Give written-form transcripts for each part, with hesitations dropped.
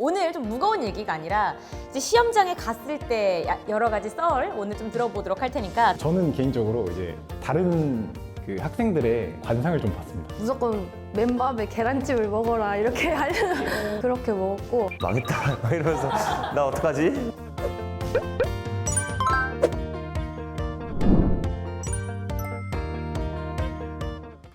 오늘 좀 무거운 얘기가 아니라 이제 시험장에 갔을 때 여러 가지 썰 오늘 좀 들어보도록 할 테니까. 저는 개인적으로 이제 다른 그 학생들의 관상을 좀 봤습니다. 무조건 맨밥에 계란찜을 먹어라 이렇게 하려고 그렇게 먹었고, 망했다 막 이러면서 나 어떡하지?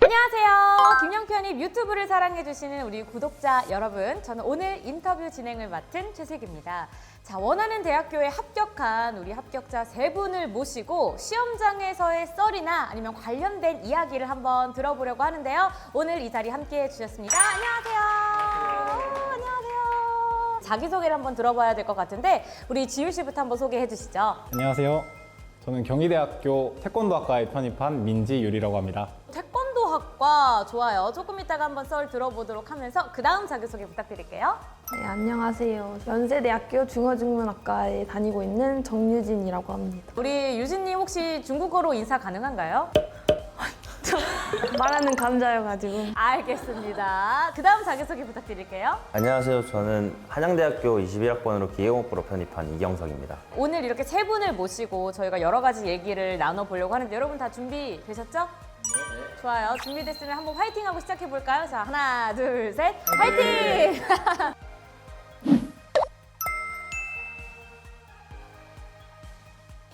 안녕하세요. 김영편이 유튜브를 사랑해주시는 우리 구독자 여러분, 저는 오늘 인터뷰 진행을 맡은 최슬기입니다. 자, 원하는 대학교에 합격한 우리 합격자 3분을 모시고 시험장에서의 썰이나 아니면 관련된 이야기를 한번 들어보려고 하는데요. 오늘 이 자리 함께 해주셨습니다. 안녕하세요. 안녕하세요. 자기소개를 한번 들어봐야 될 것 같은데 우리 지율 씨부터 한번 소개해 주시죠. 안녕하세요. 저는 경희대학교 태권도학과에 편입한 민지율이라고 합니다. 태권도학과 좋아요. 조금 이따가 한번 썰 들어보도록 하면서 그 다음 자기소개 부탁드릴게요. 네, 안녕하세요. 연세대학교 중어중문학과에 다니고 있는 정유진이라고 합니다. 우리 유진님 혹시 중국어로 인사 가능한가요? 말하는 감자여가지고. 알겠습니다. 그 다음 자기소개 부탁드릴게요. 안녕하세요. 저는 한양대학교 21학번으로 기계공학부로 편입한 이경석입니다. 오늘 이렇게 3분을 모시고 저희가 여러 가지 얘기를 나눠보려고 하는데 여러분 다 준비되셨죠? 네. 좋아요. 준비됐으면 한번 화이팅하고 시작해볼까요? 자, 하나, 둘, 셋. 화이팅!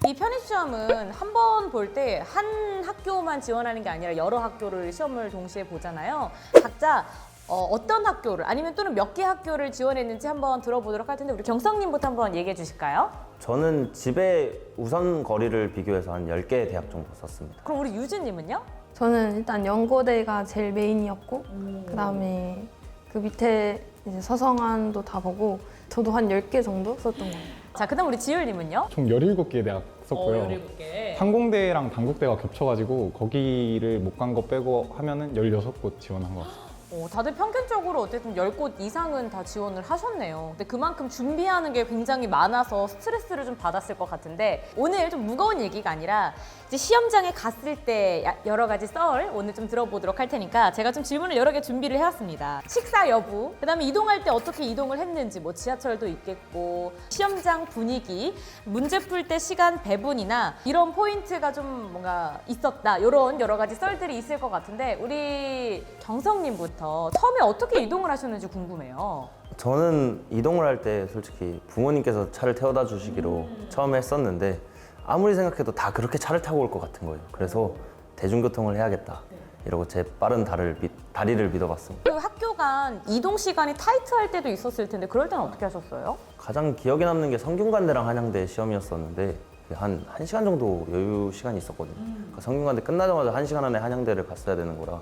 이 편입시험은 한 번 볼 때 한 학교만 지원하는 게 아니라 여러 학교를 시험을 동시에 보잖아요. 각자 어떤 학교를 아니면 또는 몇 개 학교를 지원했는지 한번 들어보도록 할 텐데 우리 경성님부터 한번 얘기해 주실까요? 저는 집의 우선 거리를 비교해서 한 10개 대학 정도 썼습니다. 그럼 우리 유진님은요? 저는 일단 연고대가 제일 메인이었고, 그 다음에 그 밑에 이제 서성안도 다 보고, 저도 한 10개 정도 썼던 것 같아요. 자, 그 다음 우리 지율님은요? 총 17개 대학 썼고요. 17개. 항공대랑 단국대가 겹쳐가지고 거기를 못 간 거 빼고 하면은 16곳 지원한 것 같습니다. 다들 평균적으로 어쨌든 10곳 이상은 다 지원을 하셨네요. 근데 그만큼 준비하는 게 굉장히 많아서 스트레스를 좀 받았을 것 같은데 오늘 좀 무거운 얘기가 아니라 이제 시험장에 갔을 때 여러 가지 썰 오늘 좀 들어보도록 할 테니까 제가 좀 질문을 여러 개 준비를 해왔습니다. 식사 여부, 그다음에 이동할 때 어떻게 이동을 했는지 뭐 지하철도 있겠고 시험장 분위기, 문제 풀 때 시간 배분이나 이런 포인트가 좀 뭔가 있었다 이런 여러 가지 썰들이 있을 것 같은데 우리 경성님부터 처음에 어떻게 이동을 하셨는지 궁금해요. 저는 이동을 할 때 솔직히 부모님께서 차를 태워다 주시기로 처음에 했었는데 아무리 생각해도 다 그렇게 차를 타고 올 것 같은 거예요. 그래서 대중교통을 해야겠다 이러고 제 빠른 다리를 믿어봤습니다. 그 학교 간 이동 시간이 타이트할 때도 있었을 텐데 그럴 때는 어떻게 하셨어요? 가장 기억에 남는 게 성균관대랑 한양대 시험이었었는데 한 1시간 정도 여유 시간이 있었거든요. 그러니까 성균관대 끝나자마자 1시간 안에 한양대를 갔어야 되는 거라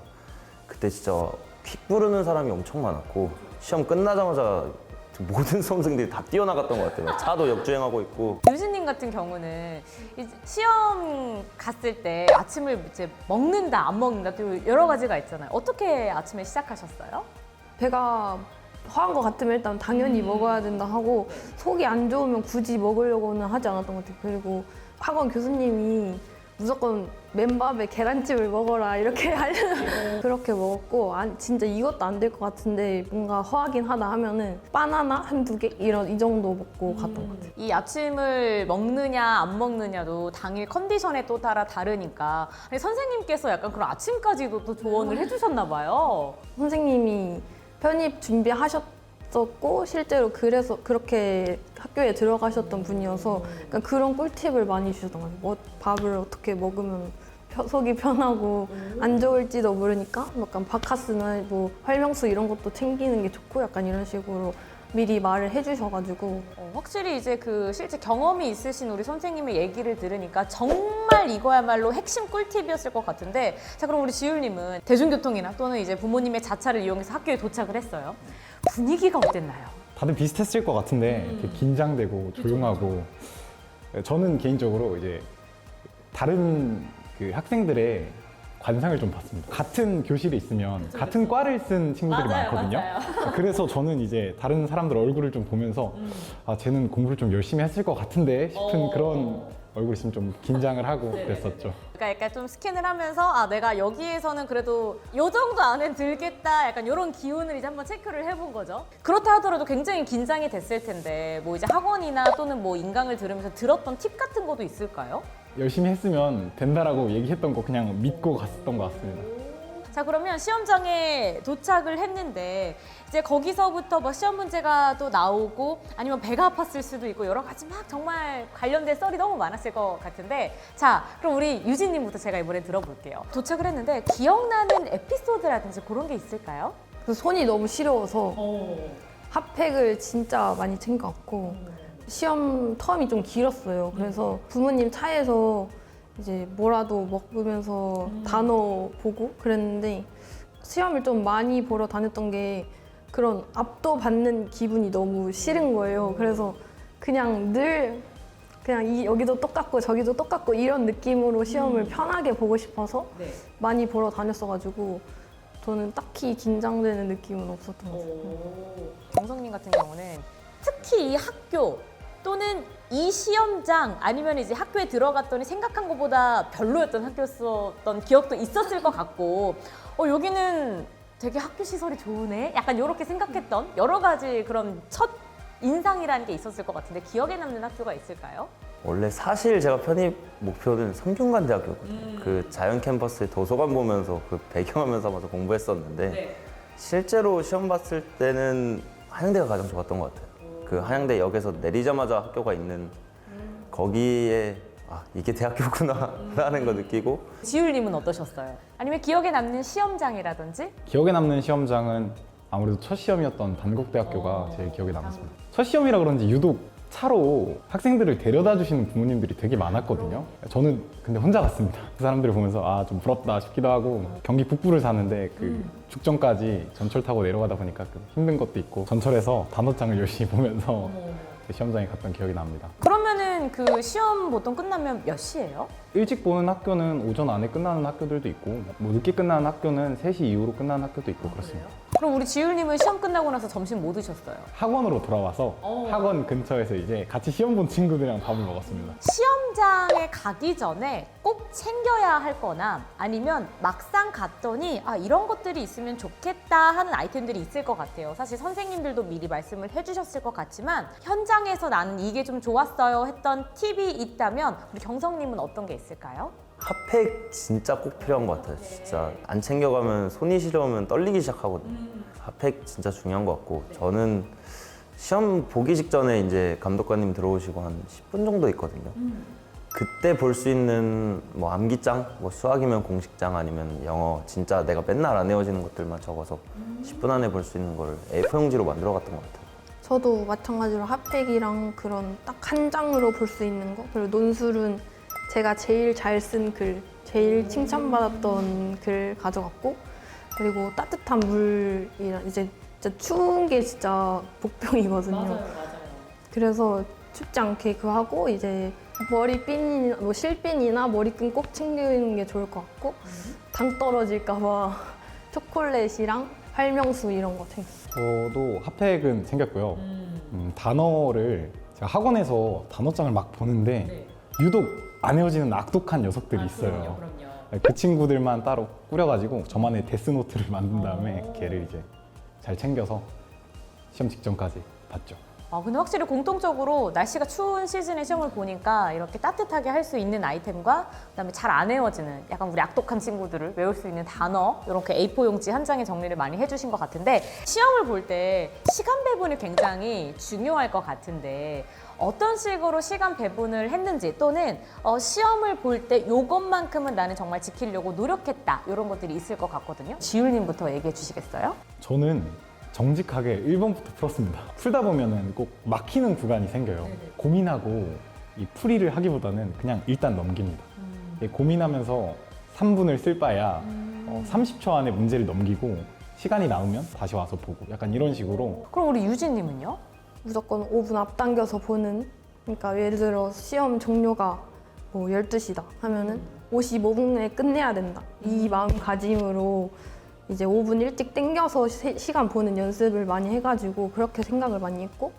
그때 진짜 퀵 부르는 사람이 엄청 많았고 시험 끝나자마자 모든 수험생들이 다 뛰어나갔던 것 같아요. 차도 역주행하고 있고. 유진님 같은 경우는 이제 시험 갔을 때 아침을 이제 먹는다 안 먹는다 또 여러 가지가 있잖아요. 어떻게 아침에 시작하셨어요? 배가 허한 것 같으면 일단 당연히 먹어야 된다 하고, 속이 안 좋으면 굳이 먹으려고는 하지 않았던 것 같아요. 그리고 학원 교수님이 무조건 맨밥에 계란찜을 먹어라 이렇게 하려고 그렇게 먹었고, 진짜 이것도 안 될 것 같은데 뭔가 허하긴 하다 하면은 바나나 한두 개 이 정도 먹고 갔던 것 같아요. 이 아침을 먹느냐 안 먹느냐도 당일 컨디션에 또 따라 다르니까 아니, 선생님께서 약간 그런 아침까지도 또 조언을 해주셨나 봐요. 선생님이 편입 준비하셨었고 실제로 그래서 그렇게 학교에 들어가셨던 분이어서 약간 그런 꿀팁을 많이 주셨던 것 같아요. 뭐 밥을 어떻게 먹으면 속이 편하고 안 좋을지도 모르니까 약간 바카스나 뭐 활명수 이런 것도 챙기는 게 좋고 약간 이런 식으로 미리 말을 해주셔가지고. 확실히 이제 그 실제 경험이 있으신 우리 선생님의 얘기를 들으니까 정말 이거야말로 핵심 꿀팁이었을 것 같은데, 자 그럼 우리 지율님은 대중교통이나 또는 이제 부모님의 자차를 이용해서 학교에 도착을 했어요. 분위기가 어땠나요? 다들 비슷했을 것 같은데 이렇게 긴장되고 조용하고, 저는 개인적으로 이제 다른 그 학생들의 관상을 좀 봤습니다. 같은 교실에 있으면 같은 과를 쓴 친구들이 많거든요. 그래서 저는 이제 다른 사람들 얼굴을 좀 보면서 아 쟤는 공부를 좀 열심히 했을 것 같은데 싶은 그런 얼굴 있으면 좀 긴장을 하고 그랬었죠. 그러니까 약간 좀 스캔을 하면서 아 내가 여기에서는 그래도 요 정도 안에 들겠다 약간 이런 기운을 이제 한번 체크를 해본 거죠. 그렇다 하더라도 굉장히 긴장이 됐을 텐데 뭐 이제 학원이나 또는 뭐 인강을 들으면서 들었던 팁 같은 것도 있을까요? 열심히 했으면 된다라고 얘기했던 거 그냥 믿고 갔었던 것 같습니다. 자 그러면 시험장에 도착을 했는데 이제 거기서부터 뭐 시험 문제가 또 나오고 아니면 배가 아팠을 수도 있고 여러 가지 막 정말 관련된 썰이 너무 많았을 것 같은데 자 그럼 우리 유진님부터 제가 이번에 들어볼게요. 도착을 했는데 기억나는 에피소드라든지 그런 게 있을까요? 그 손이 너무 시려워서 핫팩을 진짜 많이 챙겨왔고 시험 텀이 좀 길었어요. 그래서 부모님 차에서 이제 뭐라도 먹으면서 단어 보고 그랬는데 시험을 좀 많이 보러 다녔던 게 그런 압도 받는 기분이 너무 싫은 거예요. 그래서 그냥 늘 그냥 여기도 똑같고 저기도 똑같고 이런 느낌으로 시험을 편하게 보고 싶어서 많이 보러 다녔어가지고 저는 딱히 긴장되는 느낌은 없었던 것 같아요. 정성님 같은 경우는 특히 이 학교 또는 이 시험장 아니면 이제 학교에 들어갔더니 생각한 것보다 별로였던 학교였던 기억도 있었을 것 같고 여기는 되게 학교 시설이 좋으네 약간 이렇게 생각했던 여러 가지 그런 첫 인상이라는 게 있었을 것 같은데 기억에 남는 학교가 있을까요? 원래 사실 제가 편입 목표는 성균관대학교거든요. 그 자연 캠퍼스에 도서관 보면서 그 배경화면 삼아서 공부했었는데 실제로 시험 봤을 때는 한양대가 가장 좋았던 것 같아요. 그 한양대 역에서 내리자마자 학교가 있는 거기에 아 이게 대학교구나 라는 거 느끼고 지율님은 어떠셨어요? 아니면 기억에 남는 시험장이라든지? 기억에 남는 시험장은 아무래도 첫 시험이었던 단국대학교가 제일 기억에 남았습니다. 첫 시험이라 그런지 유독 차로 학생들을 데려다 주시는 부모님들이 되게 많았거든요. 저는 근데 혼자 갔습니다. 그 사람들을 보면서 아 좀 부럽다 싶기도 하고 경기 북부를 사는데 그 죽전까지 전철 타고 내려가다 보니까 그 힘든 것도 있고 전철에서 단어장을 열심히 보면서 그 시험장에 갔던 기억이 납니다. 그러면은 그 시험 보통 끝나면 몇 시예요? 일찍 보는 학교는 오전 안에 끝나는 학교들도 있고 뭐 늦게 끝나는 학교는 3시 이후로 끝나는 학교도 있고 그렇습니다. 그럼 우리 지율님은 시험 끝나고 나서 점심 뭐 드셨어요? 학원으로 돌아와서 학원 근처에서 이제 같이 시험 본 친구들이랑 밥을 먹었습니다. 시험장에 가기 전에 꼭 챙겨야 할 거나 아니면 막상 갔더니 아 이런 것들이 있으면 좋겠다 하는 아이템들이 있을 것 같아요. 사실 선생님들도 미리 말씀을 해주셨을 것 같지만 현장에서 나는 이게 좀 좋았어요 했던 팁이 있다면 우리 경성님은 어떤 게 있을까요? 핫팩 진짜 꼭 필요한 것 같아요. 진짜 안 챙겨가면 손이 시려우면 떨리기 시작하거든요. 핫팩 진짜 중요한 것 같고 저는 시험 보기 직전에 이제 감독관님 들어오시고 한 10분 정도 있거든요. 그때 볼 수 있는 뭐 암기장, 뭐 수학이면 공식장 아니면 영어 진짜 내가 맨날 안 외워지는 것들만 적어서 10분 안에 볼 수 있는 걸 A4 용지로 만들어 갔던 것 같아요. 저도 마찬가지로 핫팩이랑 그런 딱 한 장으로 볼 수 있는 거 그리고 논술은 제가 제일 잘 쓴 글, 제일 칭찬받았던 글 가져갔고 그리고 따뜻한 물이랑 이제 진짜 추운 게 진짜 복병이거든요. 그래서 춥지 않게 그거 하고 이제 머리핀이나 뭐 실핀이나 머리끈 꼭 챙기는 게 좋을 것 같고 당 떨어질까 봐 초콜릿이랑 활명수 이런 거 챙겼어요. 저도 핫팩은 챙겼고요. 단어를 제가 학원에서 단어장을 막 보는데 유독 안 외워지는 악독한 녀석들이 있어요. 그 친구들만 따로 꾸려가지고 저만의 데스노트를 만든 다음에 걔를 이제 잘 챙겨서 시험 직전까지 봤죠. 근데 확실히 공통적으로 날씨가 추운 시즌에 시험을 보니까 이렇게 따뜻하게 할 수 있는 아이템과 그다음에 잘 안 외워지는 약간 우리 악독한 친구들을 외울 수 있는 단어 이렇게 A4 용지 한 장에 정리를 많이 해주신 것 같은데 시험을 볼 때 시간 배분이 굉장히 중요할 것 같은데 어떤 식으로 시간 배분을 했는지 또는 시험을 볼 때 요것만큼은 나는 정말 지키려고 노력했다 이런 것들이 있을 것 같거든요. 지율님부터 얘기해 주시겠어요? 저는 정직하게 1번부터 풀었습니다. 풀다 보면은 꼭 막히는 구간이 생겨요. 고민하고 이 풀이를 하기보다는 그냥 일단 넘깁니다. 고민하면서 3분을 쓸 바야 30초 안에 문제를 넘기고 시간이 남으면 다시 와서 보고 약간 이런 식으로. 그럼 우리 유진님은요? 무조건 5분 앞당겨서 보는 그러니까 예를 들어 시험 종료가 뭐 12시다 하면은 55분에 끝내야 된다 이 마음가짐으로 이제 5분 일찍 땡겨서 시간 보는 연습을 많이 해가지고 그렇게 생각을 많이 했고,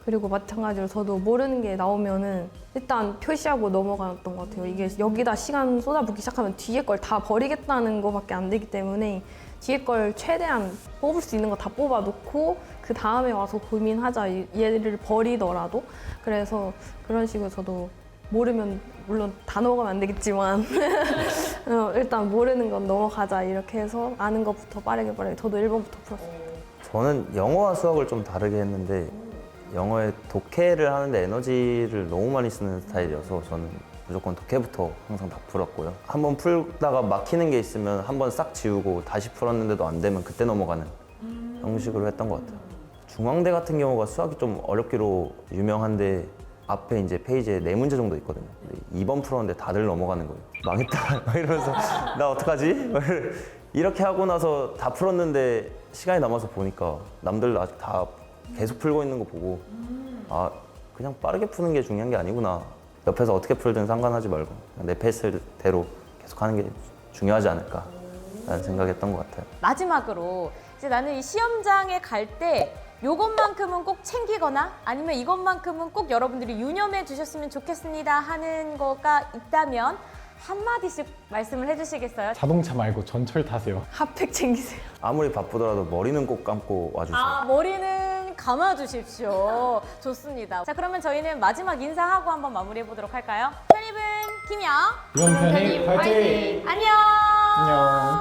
그리고 마찬가지로 저도 모르는 게 나오면은 일단 표시하고 넘어갔던 것 같아요. 이게 여기다 시간 쏟아붓기 시작하면 뒤에 걸 다 버리겠다는 거밖에 안 되기 때문에 뒤에 걸 최대한 뽑을 수 있는 거 다 뽑아놓고 그 다음에 와서 고민하자, 얘를 버리더라도. 그래서 그런 식으로 저도 모르면 물론 다 넘어가면 안 되겠지만 일단 모르는 건 넘어가자 이렇게 해서 아는 것부터 빠르게 저도 1번부터 풀었어요. 저는 영어와 수학을 좀 다르게 했는데 영어에 독해를 하는데 에너지를 너무 많이 쓰는 스타일이어서 저는 무조건 독해부터 항상 다 풀었고요. 한번 풀다가 막히는 게 있으면 한번 싹 지우고 다시 풀었는데도 안 되면 그때 넘어가는 형식으로 했던 것 같아요. 중앙대 같은 경우가 수학이 좀 어렵기로 유명한데 앞에 이제 페이지에 4문제 정도 있거든요. 근데 2번 풀었는데 다들 넘어가는 거예요. 망했다 막 이러면서 나 어떡하지? 이렇게 하고 나서 다 풀었는데 시간이 남아서 보니까 남들 아직 다 계속 풀고 있는 거 보고 아 그냥 빠르게 푸는 게 중요한 게 아니구나. 옆에서 어떻게 풀든 상관하지 말고 그냥 내 페이스대로 계속 하는 게 중요하지 않을까 라는 생각했던 것 같아요. 마지막으로 이제 나는 이 시험장에 갈 때 요것만큼은 꼭 챙기거나 아니면 이것만큼은 꼭 여러분들이 유념해 주셨으면 좋겠습니다 하는 거가 있다면 한마디씩 말씀을 해주시겠어요? 자동차 말고 전철 타세요. 핫팩 챙기세요. 아무리 바쁘더라도 머리는 꼭 감고 와주세요. 아, 머리는 감아주십시오. 좋습니다. 자, 그러면 저희는 마지막 인사하고 한번 마무리해 보도록 할까요? 편입은 김영. 이번 편이 화이팅! 안녕! 안녕.